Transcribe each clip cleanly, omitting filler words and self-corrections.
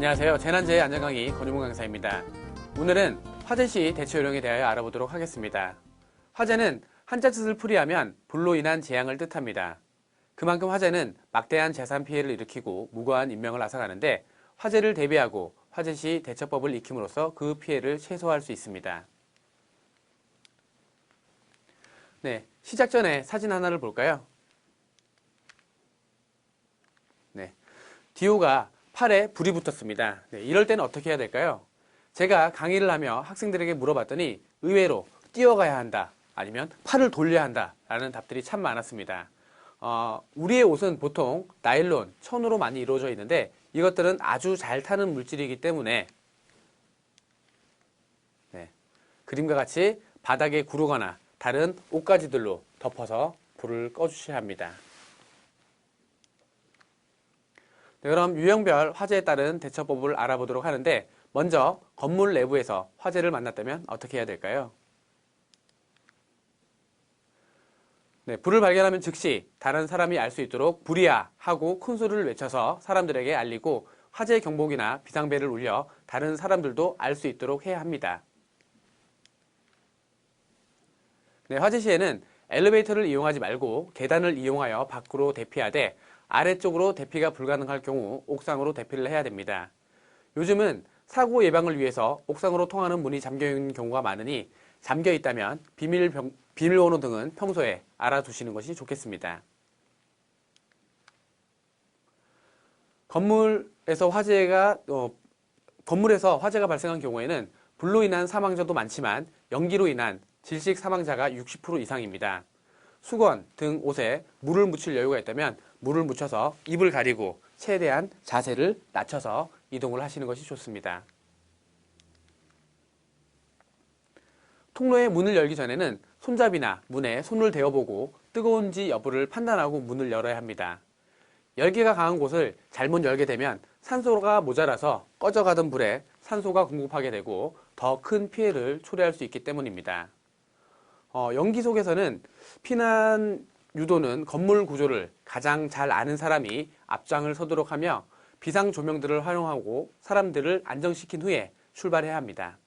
안녕하세요. 재난재해 안전강의 권유문 강사입니다. 오늘은 화재 시 대처 요령에 대하여 알아보도록 하겠습니다. 화재는 한자 뜻을 풀이하면 불로 인한 재앙을 뜻합니다. 그만큼 화재는 막대한 재산 피해를 일으키고 무고한 인명을 앗아가는데 화재를 대비하고 화재 시 대처법을 익힘으로써 그 피해를 최소화할 수 있습니다. 네, 시작 전에 사진 하나를 볼까요? 네, 디오가 팔에 불이 붙었습니다. 네, 이럴 때는 어떻게 해야 될까요? 제가 강의를 하며 학생들에게 물어봤더니 의외로 뛰어가야 한다, 아니면 팔을 돌려야 한다 라는 답들이 참 많았습니다. 우리의 옷은 보통 나일론, 천으로 많이 이루어져 있는데 이것들은 아주 잘 타는 물질이기 때문에 그림과 같이 바닥에 구르거나 다른 옷가지들로 덮어서 불을 꺼주셔야 합니다. 네, 그럼 유형별 화재에 따른 대처법을 알아보도록 하는데 먼저 건물 내부에서 화재를 만났다면 어떻게 해야 될까요? 네, 불을 발견하면 즉시 다른 사람이 알 수 있도록 불이야 하고 큰 소리를 외쳐서 사람들에게 알리고 화재 경보기나 비상벨을 울려 다른 사람들도 알 수 있도록 해야 합니다. 네, 화재 시에는 엘리베이터를 이용하지 말고 계단을 이용하여 밖으로 대피하되 아래쪽으로 대피가 불가능할 경우 옥상으로 대피를 해야 됩니다. 요즘은 사고 예방을 위해서 옥상으로 통하는 문이 잠겨있는 경우가 많으니 잠겨 있다면 비밀번호 등은 평소에 알아두시는 것이 좋겠습니다. 건물에서 화재가 발생한 경우에는 불로 인한 사망자도 많지만 연기로 인한 질식 사망자가 60% 이상입니다. 수건 등 옷에 물을 묻힐 여유가 있다면 물을 묻혀서 입을 가리고 최대한 자세를 낮춰서 이동을 하시는 것이 좋습니다. 통로의 문을 열기 전에는 손잡이나 문에 손을 대어보고 뜨거운지 여부를 판단하고 문을 열어야 합니다. 열기가 강한 곳을 잘못 열게 되면 산소가 모자라서 꺼져가던 불에 산소가 공급하게 되고 더 큰 피해를 초래할 수 있기 때문입니다. 연기 속에서는 피난 유도는 건물 구조를 가장 잘 아는 사람이 앞장을 서도록 하며 비상 조명들을 활용하고 사람들을 안정시킨 후에 출발해야 합니다.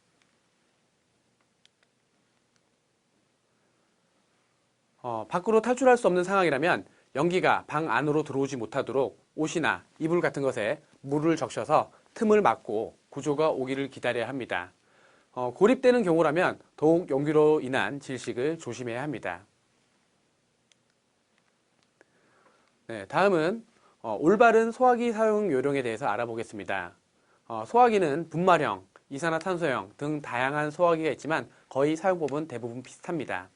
밖으로 탈출할 수 없는 상황이라면 연기가 방 안으로 들어오지 못하도록 옷이나 이불 같은 것에 물을 적셔서 틈을 막고 구조가 오기를 기다려야 합니다. 고립되는 경우라면 더욱 연기로 인한 질식을 조심해야 합니다. 네, 다음은 올바른 소화기 사용 요령에 대해서 알아보겠습니다. 소화기는 분말형, 이산화탄소형 등 다양한 소화기가 있지만 거의 사용법은 대부분 비슷합니다.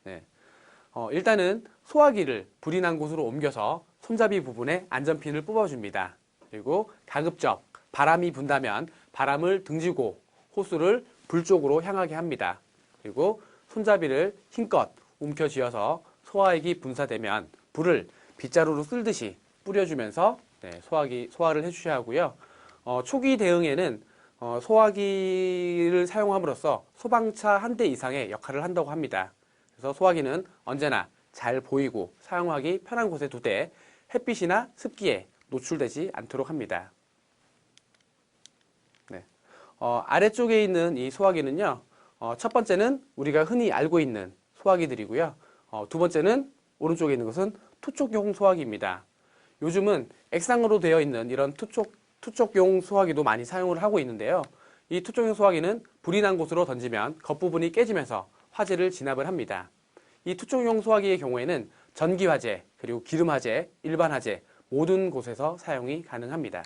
네, 일단은 소화기를 불이 난 곳으로 옮겨서 손잡이 부분에 안전핀을 뽑아줍니다. 그리고 가급적 바람이 분다면 바람을 등지고 호스를 불 쪽으로 향하게 합니다. 그리고 손잡이를 힘껏 움켜쥐어서 소화액이 분사되면 불을 빗자루로 쓸듯이 뿌려주면서 소화를 해주셔야 하고요. 초기 대응에는 소화기를 사용함으로써 소방차 한 대 이상의 역할을 한다고 합니다. 그래서 소화기는 언제나 잘 보이고 사용하기 편한 곳에 두되 햇빛이나 습기에 노출되지 않도록 합니다. 아래쪽에 있는 이 소화기는요, 첫 번째는 우리가 흔히 알고 있는 소화기들이고요. 두 번째는 오른쪽에 있는 것은 투촉용 소화기입니다. 요즘은 액상으로 되어 있는 이런 투촉용 소화기도 많이 사용을 하고 있는데요. 이 투촉용 소화기는 불이 난 곳으로 던지면 겉부분이 깨지면서 화재를 진압을 합니다. 이 투촉용 소화기의 경우에는 전기 화재, 그리고 기름 화재, 일반 화재 모든 곳에서 사용이 가능합니다.